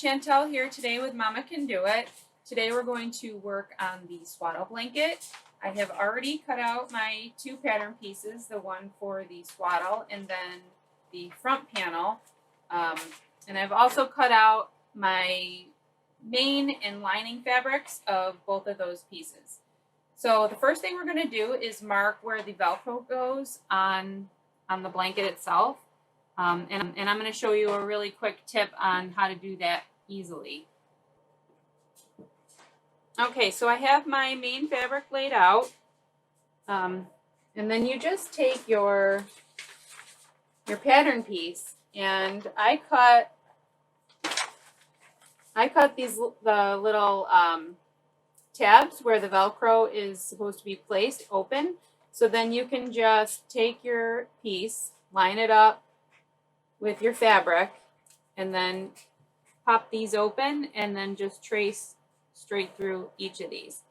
Chantel here today with Mama Can Do It. Today we're going to work on the swaddle blanket. I have already cut out my two pattern pieces, the one for the swaddle and then the front panel. And I've also cut out my main and lining fabrics of both of those pieces. So the first thing we're going to do is mark where the Velcro goes on the blanket itself. And I'm going to show you a really quick tip on how to do that easily. Okay, so I have my main fabric laid out. And then you just take your pattern piece, and I cut the little tabs where the Velcro is supposed to be placed open. So then you can just take your piece, line it up with your fabric, and then pop these open and then just trace straight through each of these.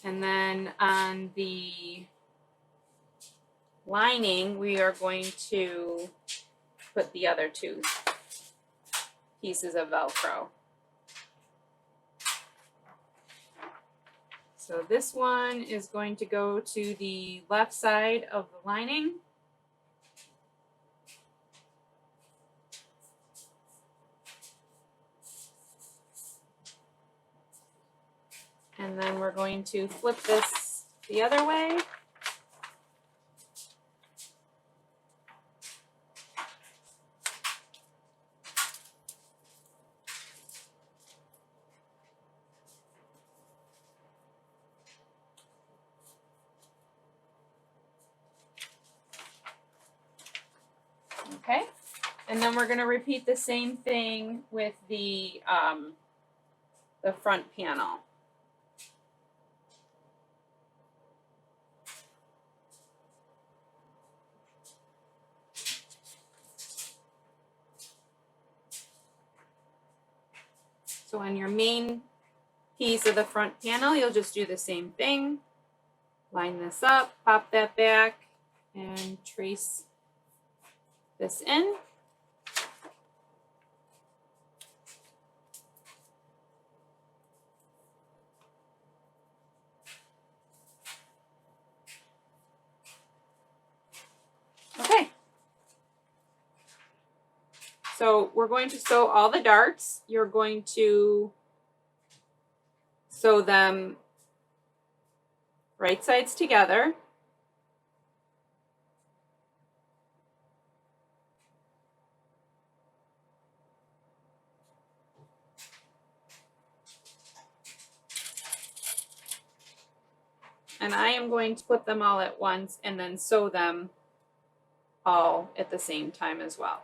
And then on the lining, we are going to put the other two pieces of Velcro. So this one is going to go to the left side of the lining. And then we're going to flip this the other way. Okay, and then we're going to repeat the same thing with the front panel. So on your main piece of the front panel, you'll just do the same thing. Line this up, pop that back, and trace this in. Okay. So we're going to sew all the darts. You're going to sew them right sides together. And I am going to put them all at once and then sew them all at the same time as well.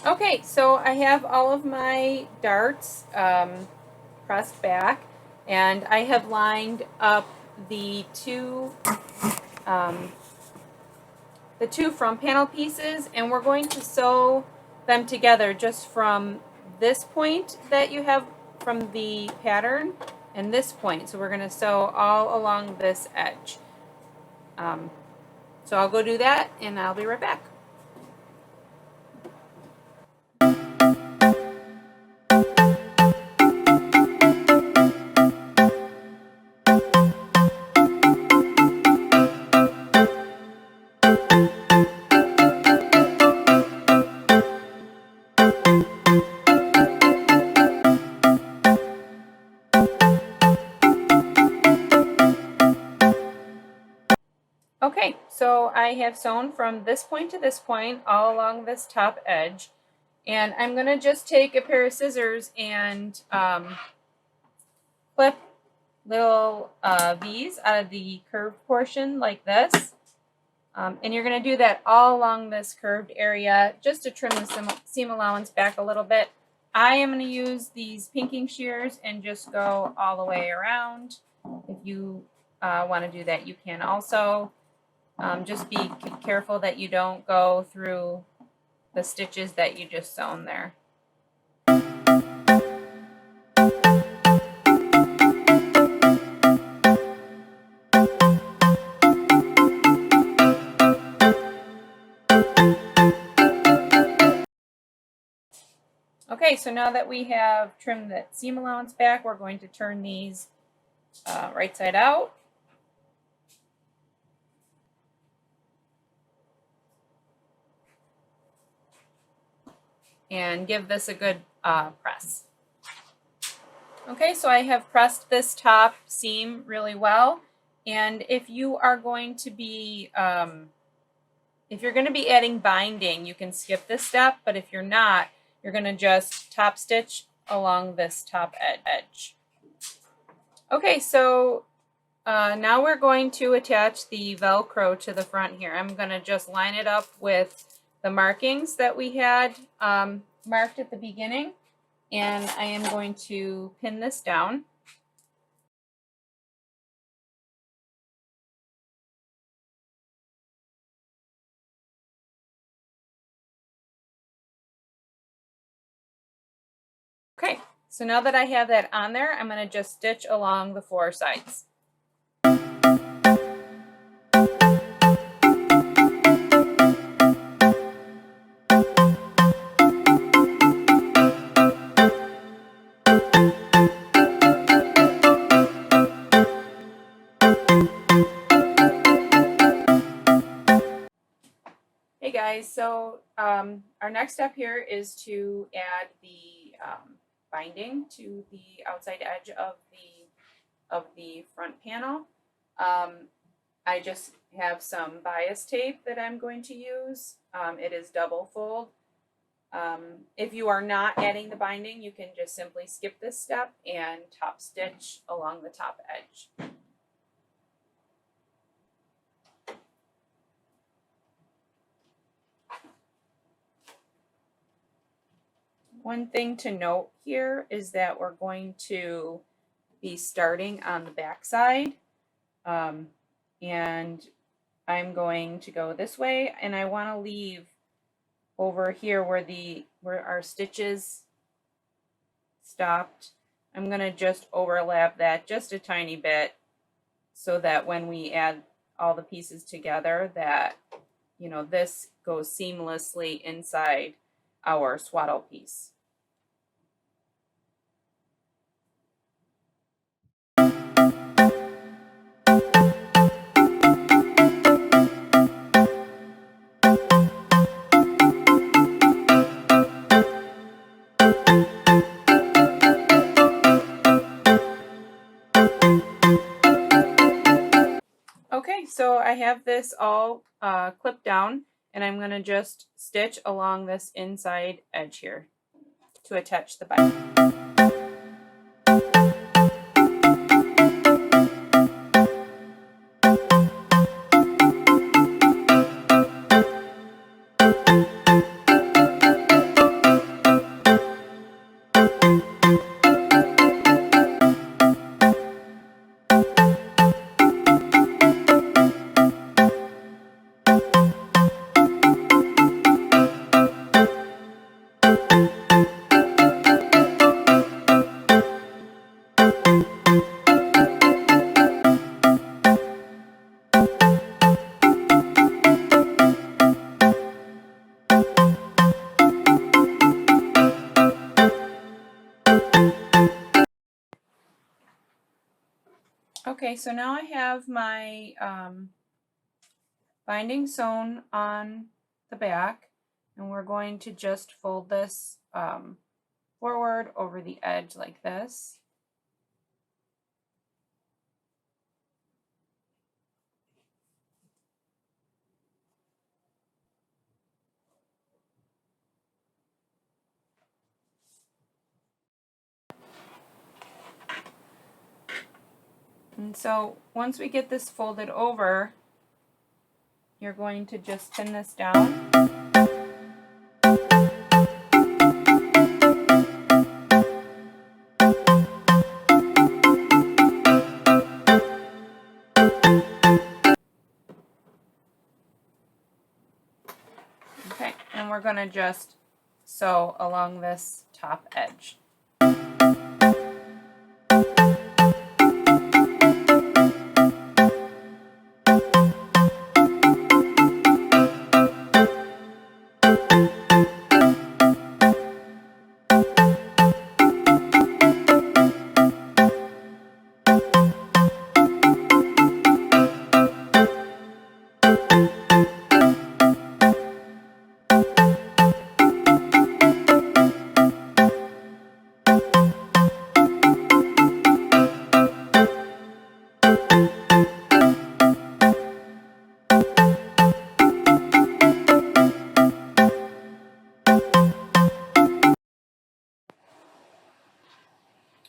Okay, so I have all of my darts pressed back, and I have lined up the two front panel pieces, and we're going to sew them together just from this point that you have from the pattern and this point. So we're going to sew all along this edge. So I'll go do that and I'll be right back. Okay, so I have sewn from this point to this point all along this top edge, and I'm going to just take a pair of scissors and clip little V's out of the curved portion like this, and you're going to do that all along this curved area just to trim the seam allowance back a little bit. I am going to use these pinking shears and just go all the way around. If you want to do that, you can also. Just be careful that you don't go through the stitches that you just sewn there. Okay, so now that we have trimmed that seam allowance back, we're going to turn these right side out. And give this a good press. Okay, so I have pressed this top seam really well, and if you are going to be adding binding, you can skip this step, but if you're not, you're going to just top stitch along this top edge. Okay, so now we're going to attach the Velcro to the front here. I'm going to just line it up with the markings that we had marked at the beginning, and I am going to pin this down. Okay, so now that I have that on there, I'm going to just stitch along the four sides. Hey guys, so our next step here is to add the binding to the outside edge of the front panel. I just have some bias tape that I'm going to use. It is double fold. If you are not adding the binding, you can just simply skip this step and top stitch along the top edge. One thing to note here is that we're going to be starting on the back side, and I'm going to go this way, and I want to leave over here where our stitches stopped. I'm going to just overlap that just a tiny bit so that when we add all the pieces together that, you know, this goes seamlessly inside our swaddle piece. Okay, so I have this all clipped down, and I'm going to just stitch along this inside edge here to attach the bind. Okay, so now I have my binding sewn on the back, and we're going to just fold this forward over the edge like this. And so once we get this folded over, you're going to just pin this down. Okay, and we're going to just sew along this top edge.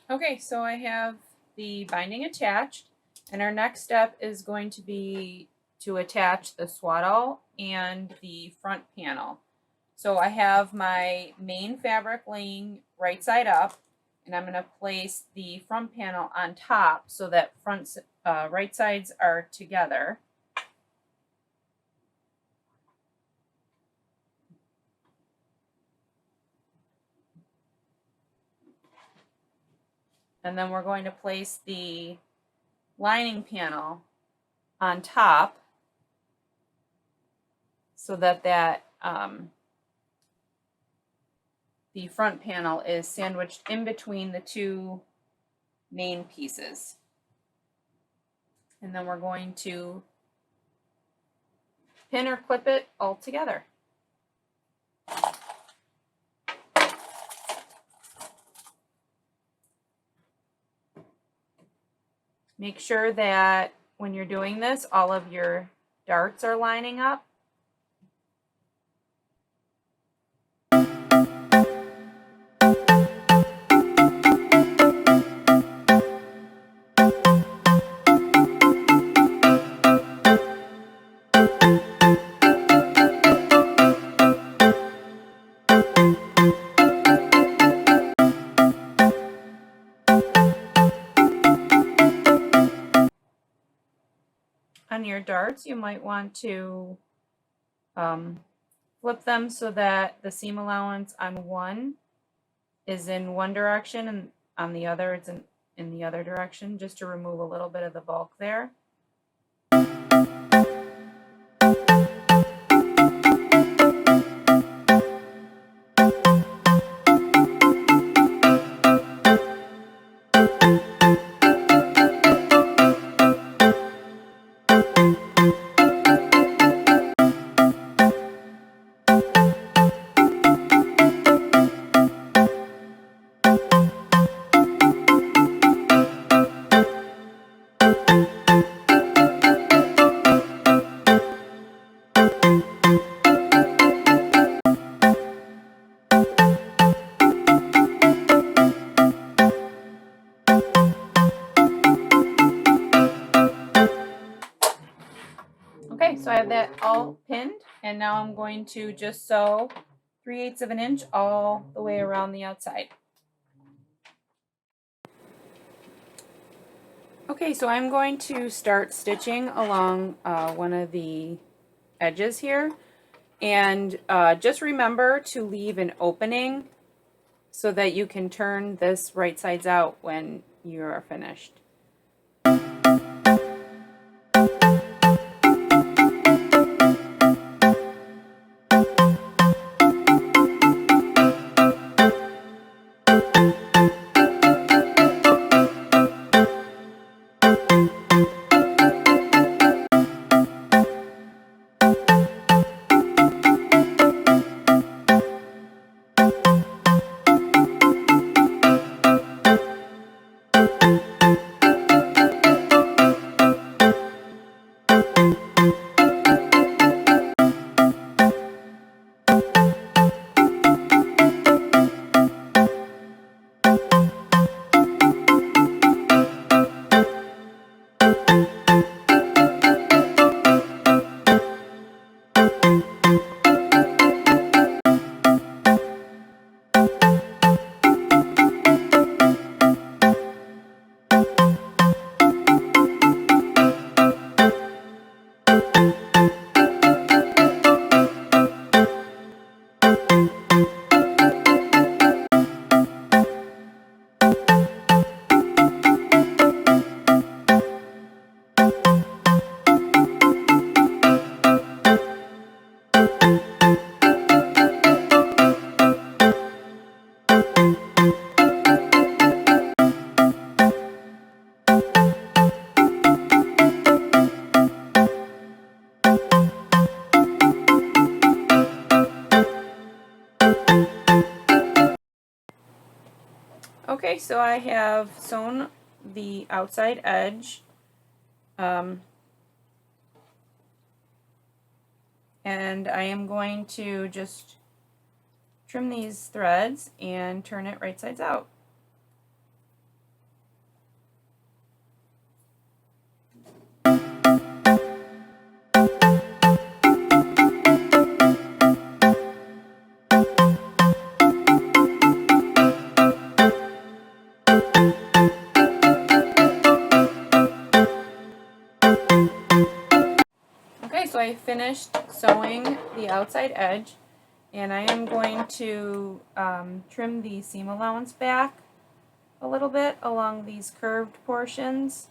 Okay, so I have the binding attached, and our next step is going to be to attach the swaddle and the front panel. So I have my main fabric laying right side up, and I'm going to place the front panel on top so that right sides are together. And then we're going to place the lining panel on top so that the front panel is sandwiched in between the two main pieces. And then we're going to pin or clip it all together. Make sure that when you're doing this, all of your darts are lining up. On your darts, you might want to flip them so that the seam allowance on one is in one direction and on the other it's in the other direction, just to remove a little bit of the bulk there. Okay, so I have that all pinned, and now I'm going to just sew 3/8 of an inch all the way around the outside. Okay, so I'm going to start stitching along one of the edges here, and just remember to leave an opening so that you can turn this right sides out when you are finished. Okay, so I have sewn the outside edge. And I am going to just trim these threads and turn it right sides out. Okay, so I finished sewing the outside edge, and I am going to trim the seam allowance back a little bit along these curved portions.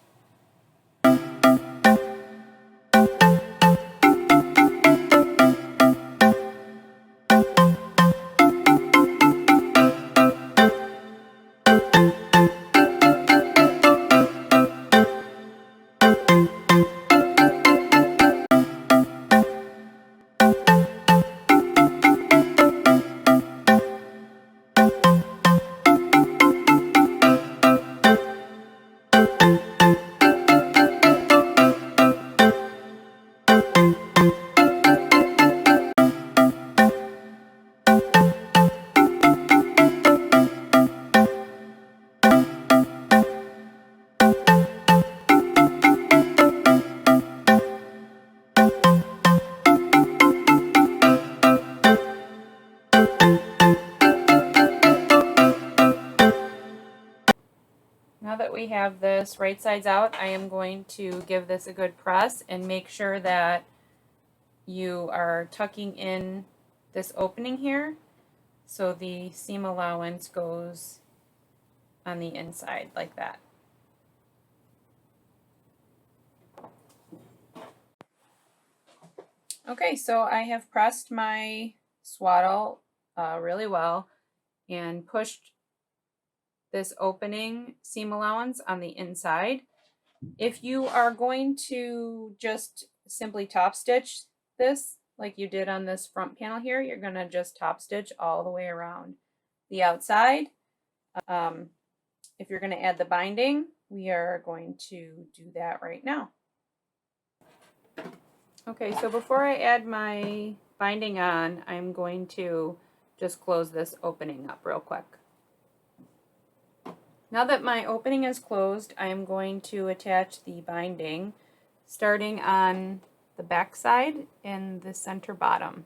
Now that we have this right sides out, I am going to give this a good press and make sure that you are tucking in this opening here so the seam allowance goes on the inside like that. Okay, so I have pressed my swaddle really well and pushed this opening seam allowance on the inside. If you are going to just simply top stitch this like you did on this front panel here, you're going to just top stitch all the way around the outside. If you're going to add the binding, we are going to do that right now. Okay, so before I add my binding on, I'm going to just close this opening up real quick. Now that my opening is closed, I am going to attach the binding starting on the back side and the center bottom.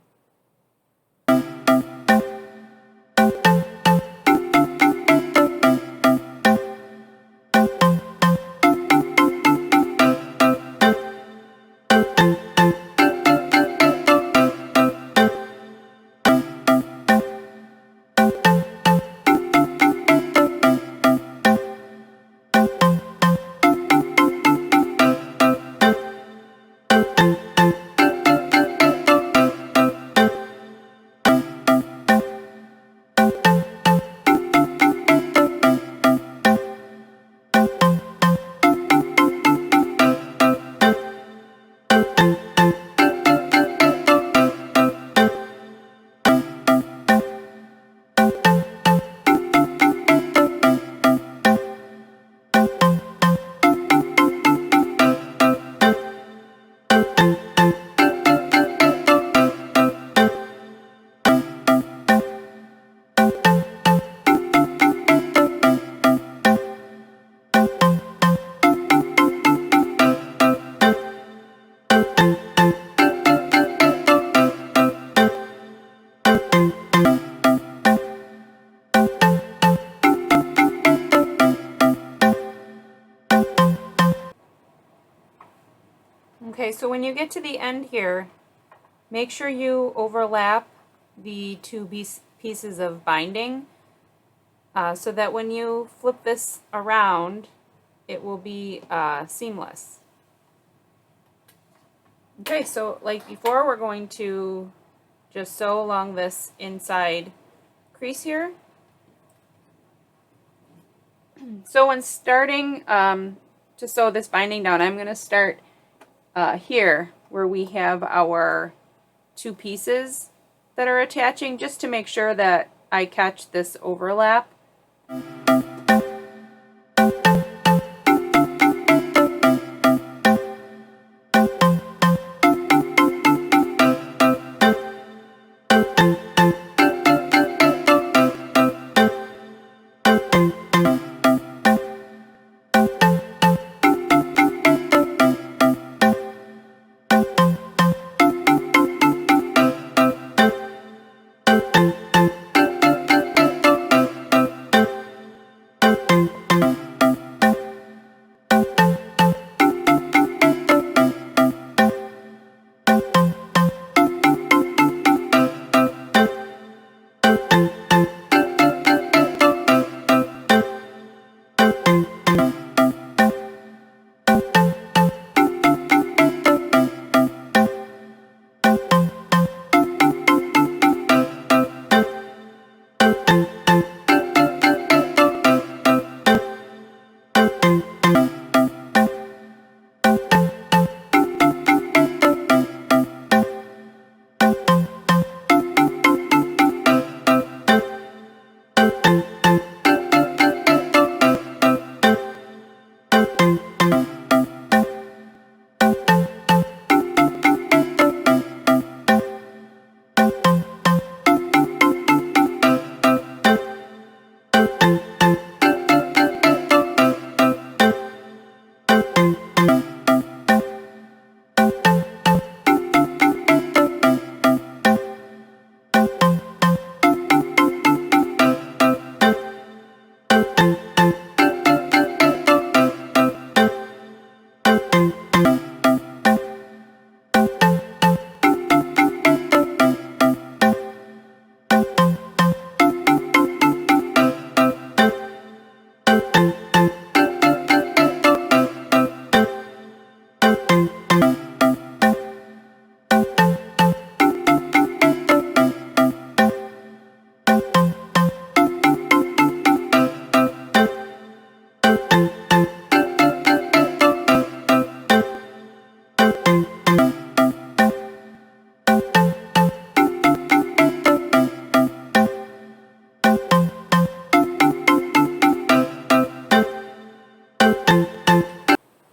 Okay, so when you get to the end here, make sure you overlap the two pieces of binding so that when you flip this around, it will be seamless. Okay, so like before, we're going to just sew along this inside crease here. So when starting to sew this binding down, I'm going to start here where we have our two pieces that are attaching, just to make sure that I catch this overlap.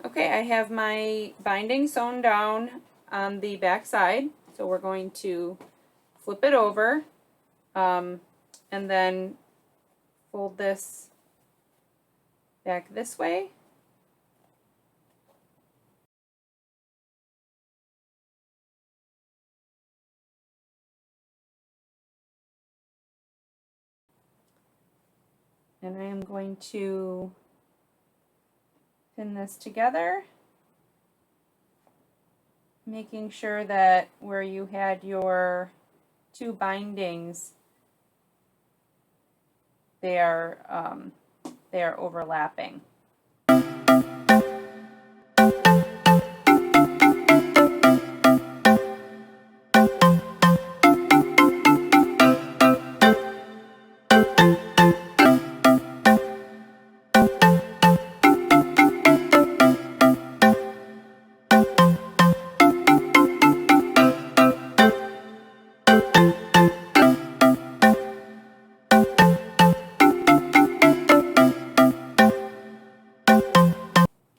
Okay, I have my binding sewn down on the back side, so we're going to flip it over and then fold this back this way. And I am going to pin this together, making sure that where you had your two bindings, they are overlapping.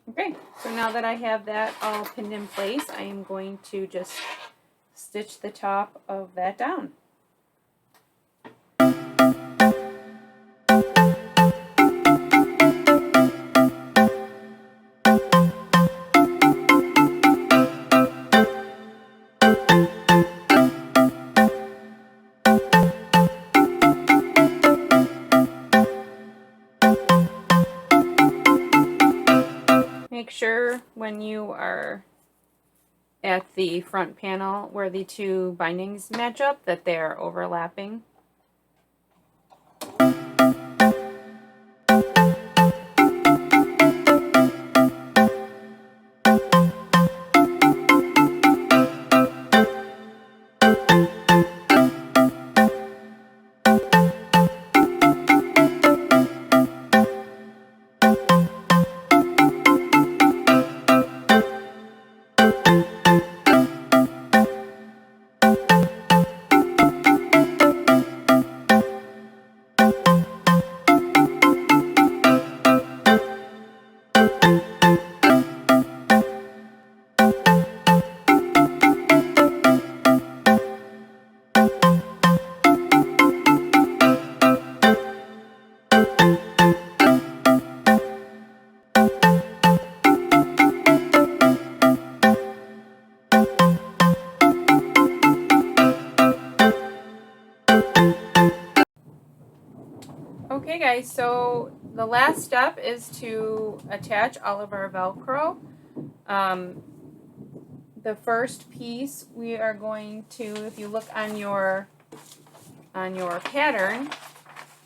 Okay, so now that I have that all pinned in place, I am going to just stitch the top of that down. Make sure when you are at the front panel where the two bindings match up that they are overlapping. Okay guys, so the last step is to attach all of our Velcro. The first piece we are going to, if you look on your pattern,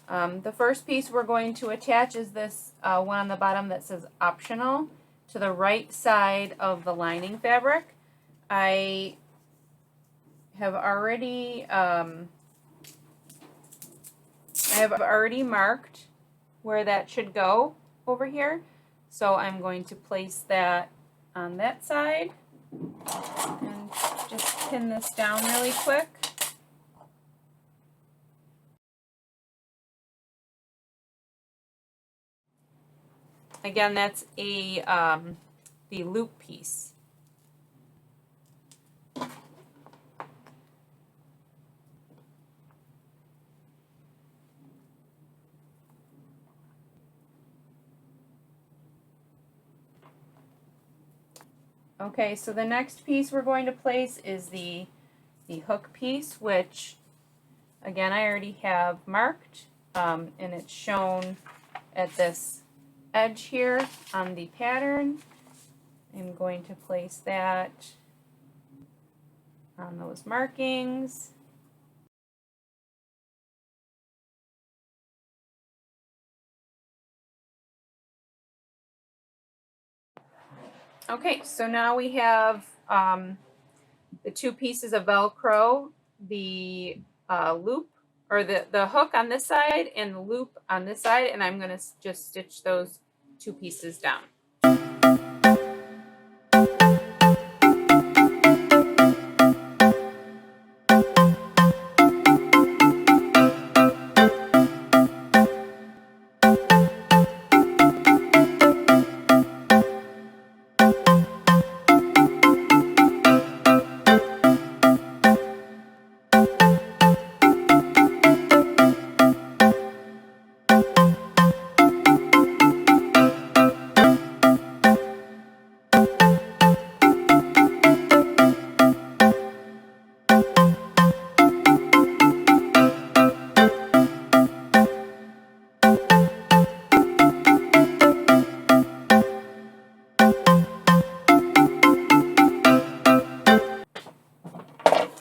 the first piece we're going to attach is this one on the bottom that says optional to the right side of the lining fabric. I have already marked where that should go over here, so I'm going to place that on that side and just pin this down really quick. Again, that's a the loop piece. Okay, so the next piece we're going to place is the hook piece, which again I already have marked, and it's shown at this edge here on the pattern. I'm going to place that on those markings. Okay, so now we have the two pieces of Velcro, the loop, or the hook on this side and the loop on this side, and I'm going to just stitch those two pieces down.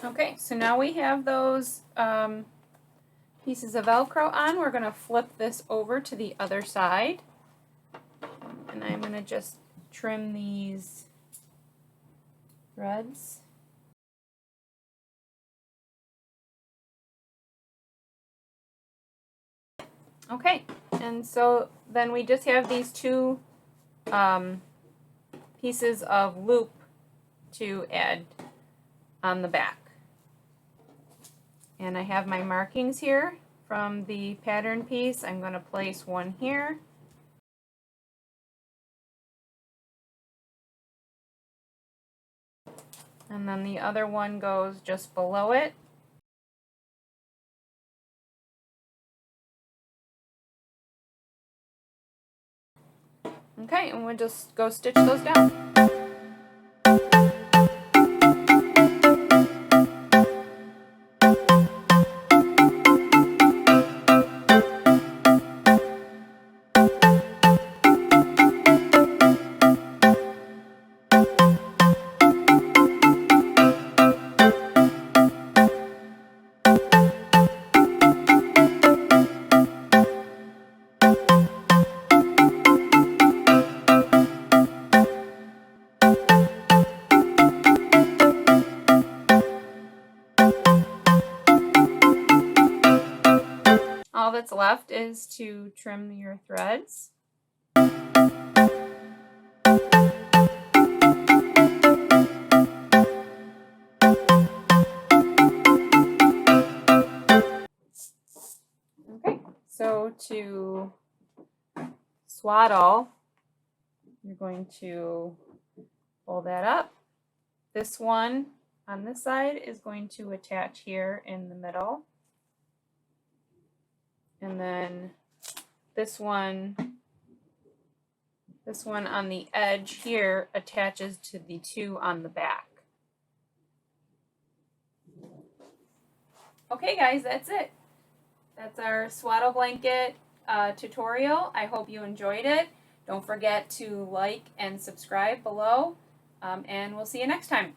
Okay, so now we have those pieces of Velcro on. We're going to flip this over to the other side. And I'm going to just trim these threads. Okay, and so then we just have these two pieces of loop to add on the back. And I have my markings here from the pattern piece. I'm going to place one here. And then the other one goes just below it. Okay, and we'll just go stitch those down. All that's left is to trim your threads. Okay, so to swaddle, you're going to pull that up. This one on this side is going to attach here in the middle. And then this one on the edge here attaches to the two on the back. Okay guys, that's it. That's our Swaddle Blanket tutorial. I hope you enjoyed it. Don't forget to like and subscribe below, and we'll see you next time.